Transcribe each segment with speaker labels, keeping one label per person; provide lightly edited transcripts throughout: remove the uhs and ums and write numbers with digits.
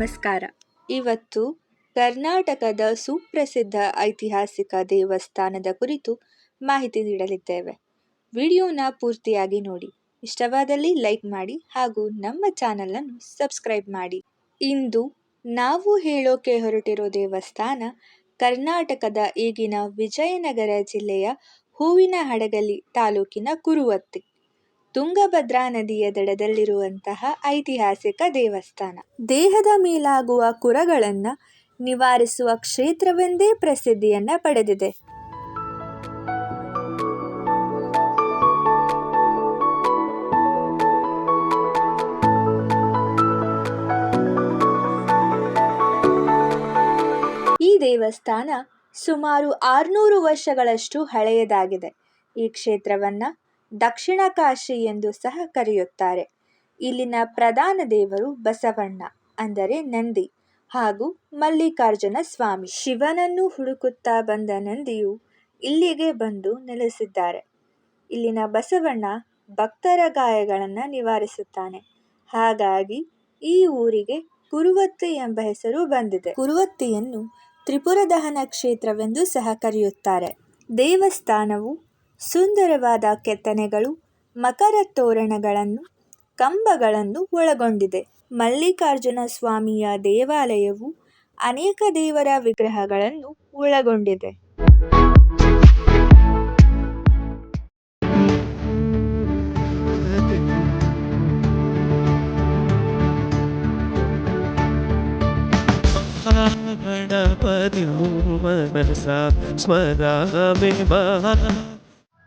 Speaker 1: ನಮಸ್ಕಾರ. ಇವತ್ತು ಕರ್ನಾಟಕದ ಸುಪ್ರಸಿದ್ಧ ಐತಿಹಾಸಿಕ ದೇವಸ್ಥಾನದ ಕುರಿತು ಮಾಹಿತಿ ನೀಡಲಿದ್ದೇವೆ. ವಿಡಿಯೋನ ಪೂರ್ತಿಯಾಗಿ ನೋಡಿ. ಇಷ್ಟವಾದಲ್ಲಿ ಲೈಕ್ ಮಾಡಿ ಹಾಗೂ ನಮ್ಮ ಚಾನಲನ್ನು ಸಬ್ಸ್ಕ್ರೈಬ್ ಮಾಡಿ. ಇಂದು ನಾವು ಹೇಳೋಕೆ ಹೊರಟಿರೋ ದೇವಸ್ಥಾನ ಕರ್ನಾಟಕದ ಈಗಿನ ವಿಜಯನಗರ ಜಿಲ್ಲೆಯ ಹೂವಿನಹಡಗಲಿ ತಾಲೂಕಿನ ಕುರುವತ್ತಿ, ತುಂಗಭದ್ರಾ ನದಿಯ ದಡದಲ್ಲಿರುವಂತಹ ಐತಿಹಾಸಿಕ ದೇವಸ್ಥಾನ. ದೇಹದ ಮೇಲಾಗುವ ಕುರಗಳನ್ನು ನಿವಾರಿಸುವ ಕ್ಷೇತ್ರವೆಂದೇ ಪ್ರಸಿದ್ಧಿಯನ್ನ ಪಡೆದಿದೆ. ಈ ದೇವಸ್ಥಾನ ಸುಮಾರು 600 ವರ್ಷಗಳಷ್ಟು ಹಳೆಯದಾಗಿದೆ. ಈ ಕ್ಷೇತ್ರವನ್ನ ದಕ್ಷಿಣ ಕಾಶಿ ಎಂದು ಸಹ ಕರೆಯುತ್ತಾರೆ. ಇಲ್ಲಿನ ಪ್ರಧಾನ ದೇವರು ಬಸವಣ್ಣ ಅಂದರೆ ನಂದಿ ಹಾಗೂ ಮಲ್ಲಿಕಾರ್ಜುನ ಸ್ವಾಮಿ. ಶಿವನನ್ನು ಹುಡುಕುತ್ತಾ ಬಂದ ನಂದಿಯು ಇಲ್ಲಿಗೆ ಬಂದು ನೆಲೆಸಿದ್ದಾರೆ. ಇಲ್ಲಿನ ಬಸವಣ್ಣ ಭಕ್ತರ ಗಾಯಗಳನ್ನು ನಿವಾರಿಸುತ್ತಾನೆ. ಹಾಗಾಗಿ ಈ ಊರಿಗೆ ಕುರುವತ್ತಿ ಎಂಬ ಹೆಸರು ಬಂದಿದೆ. ಕುರುವತ್ತಿಯನ್ನು ತ್ರಿಪುರ ದಹನ ಕ್ಷೇತ್ರವೆಂದು ಸಹ ಕರೆಯುತ್ತಾರೆ. ದೇವಸ್ಥಾನವು ಸುಂದರವಾದ ಕೆತ್ತನೆಗಳು, ಮಕರ ತೋರಣಗಳನ್ನು, ಕಂಬಗಳನ್ನು ಒಳಗೊಂಡಿದೆ. ಮಲ್ಲಿಕಾರ್ಜುನ ಸ್ವಾಮಿಯ ದೇವಾಲಯವು ಅನೇಕ ದೇವರ ವಿಗ್ರಹಗಳನ್ನು ಒಳಗೊಂಡಿದೆ.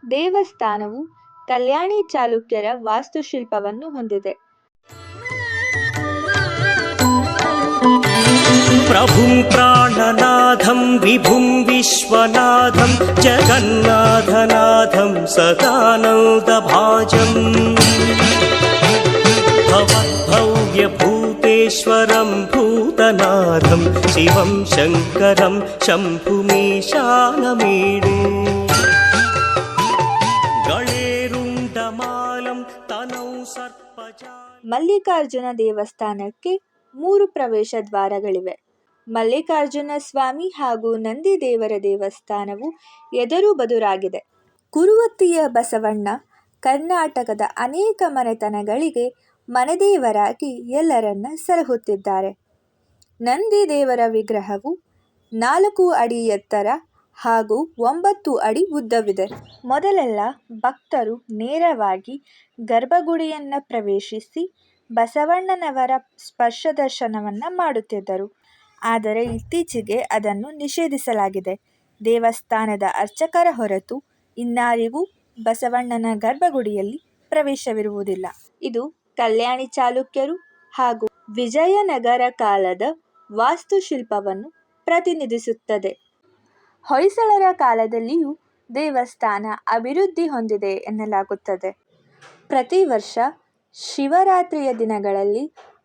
Speaker 1: ದೇವಸ್ಥಾನವು ಕಲ್ಯಾಣಿ ಚಾಲುಕ್ಯರ ವಾಸ್ತುಶಿಲ್ಪವನ್ನು ಹೊಂದಿದೆ.
Speaker 2: ಪ್ರಭುಂ ಪ್ರಾಣನಾಥಂ ವಿಭುಂ ವಿಶ್ವನಾಥಂ ಜಗನ್ನಾಥನಾಥಂ ಸದಾನಂದಭಾಜಂ ಭವ್ಯಭೂತೇಶ್ವರಂ ಭೂತನಾಥಂ ಶಿವಂ ಶಂಕರಂ ಶಂಭುಮೀಶಾನಮೀಡೇ ಗಣೇರುಂಡಮಾಲಂ ತನೌ ಸರ್ಪಜಾಲ.
Speaker 1: ಮಲ್ಲಿಕಾರ್ಜುನ ದೇವಸ್ಥಾನಕ್ಕೆ 3 ಪ್ರವೇಶ ದ್ವಾರಗಳಿವೆ. ಮಲ್ಲಿಕಾರ್ಜುನ ಸ್ವಾಮಿ ಹಾಗೂ ನಂದಿ ದೇವರ ದೇವಸ್ಥಾನವು ಎದುರು ಬದುರಾಗಿದೆ. ಕುರುವತ್ತಿಯ ಬಸವಣ್ಣ ಕರ್ನಾಟಕದ ಅನೇಕ ಮನೆತನಗಳಿಗೆ ಮನೆದೇವರಾಗಿ ಎಲ್ಲರನ್ನ ಸಲಹುತ್ತಿದ್ದಾರೆ. ನಂದಿ ದೇವರ ವಿಗ್ರಹವು 4 ಅಡಿ ಎತ್ತರ ಹಾಗೂ 9 ಅಡಿ ಉದ್ದವಿದೆ. ಮೊದಲೆಲ್ಲ ಭಕ್ತರು ನೇರವಾಗಿ ಗರ್ಭಗುಡಿಯನ್ನ ಪ್ರವೇಶಿಸಿ ಬಸವಣ್ಣನವರ ಸ್ಪರ್ಶ ದರ್ಶನವನ್ನ ಮಾಡುತ್ತಿದ್ದರು. ಆದರೆ ಇತ್ತೀಚೆಗೆ ಅದನ್ನು ನಿಷೇಧಿಸಲಾಗಿದೆ. ದೇವಸ್ಥಾನದ ಅರ್ಚಕರ ಹೊರತು ಇನ್ನಾರಿಗೂ ಬಸವಣ್ಣನ ಗರ್ಭಗುಡಿಯಲ್ಲಿ ಪ್ರವೇಶವಿರುವುದಿಲ್ಲ. ಇದು ಕಲ್ಯಾಣಿ ಚಾಲುಕ್ಯರು ಹಾಗೂ ವಿಜಯನಗರ ಕಾಲದ ವಾಸ್ತುಶಿಲ್ಪವನ್ನು ಪ್ರತಿನಿಧಿಸುತ್ತದೆ. ಹೊಯ್ಸಳರ ಕಾಲದಲ್ಲಿಯೂ ದೇವಸ್ಥಾನ ಅಭಿವೃದ್ಧಿ ಹೊಂದಿದೆ ಎನ್ನಲಾಗುತ್ತದೆ. ಪ್ರತಿ ವರ್ಷ ಶಿವರಾತ್ರಿಯ ದಿನಗಳಲ್ಲಿ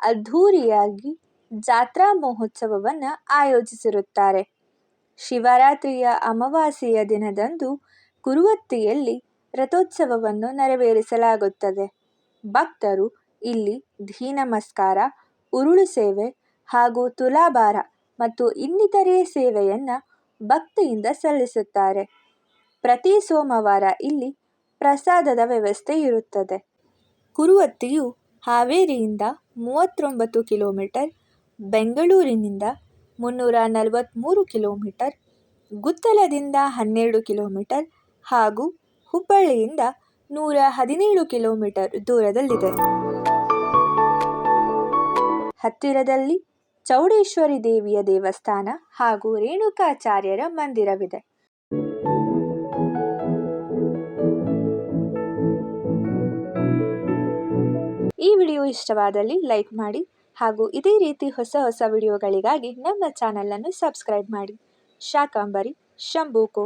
Speaker 1: ಅದ್ಧೂರಿಯಾಗಿ ಜಾತ್ರಾ ಮಹೋತ್ಸವವನ್ನು ಆಯೋಜಿಸಿರುತ್ತಾರೆ. ಶಿವರಾತ್ರಿಯ ಅಮಾವಾಸ್ಯೆಯ ದಿನದಂದು ಕುರುವತ್ತಿಯಲ್ಲಿ ರಥೋತ್ಸವವನ್ನು ನೆರವೇರಿಸಲಾಗುತ್ತದೆ. ಭಕ್ತರು ಇಲ್ಲಿ ದೀನಮಸ್ಕಾರ, ಉರುಳು ಸೇವೆ ಹಾಗೂ ತುಲಾಭಾರ ಮತ್ತು ಇನ್ನಿತರೆ ಸೇವೆಯನ್ನು ಭಕ್ತಿಯಿಂದ ಸಲ್ಲಿಸುತ್ತಾರೆ. ಪ್ರತಿ ಸೋಮವಾರ ಇಲ್ಲಿ ಪ್ರಸಾದದ ವ್ಯವಸ್ಥೆ ಇರುತ್ತದೆ. ಕುರುವತ್ತಿಯು ಹಾವೇರಿಯಿಂದ 39 ಕಿಲೋಮೀಟರ್, ಬೆಂಗಳೂರಿನಿಂದ 343 ಕಿಲೋಮೀಟರ್, ಗುತ್ತಲದಿಂದ 12 ಕಿಲೋಮೀಟರ್ ಹಾಗೂ ಹುಬ್ಬಳ್ಳಿಯಿಂದ 117 ಕಿಲೋಮೀಟರ್ ದೂರದಲ್ಲಿದೆ. ಹತ್ತಿರದಲ್ಲಿ ಚೌಡೇಶ್ವರಿ ದೇವಿಯ ದೇವಸ್ಥಾನ ಹಾಗೂ ರೇಣುಕಾಚಾರ್ಯರ ಮಂದಿರವಿದೆ. ಈ ವಿಡಿಯೋ ಇಷ್ಟವಾದಲ್ಲಿ ಲೈಕ್ ಮಾಡಿ ಹಾಗೂ ಇದೇ ರೀತಿ ಹೊಸ ವಿಡಿಯೋಗಳಿಗಾಗಿ ನಮ್ಮ ಚಾನಲನ್ನು ಸಬ್ಸ್ಕ್ರೈಬ್ ಮಾಡಿ. ಶಾಕಾಂಬರಿ ಶಂಭೂಕೋ.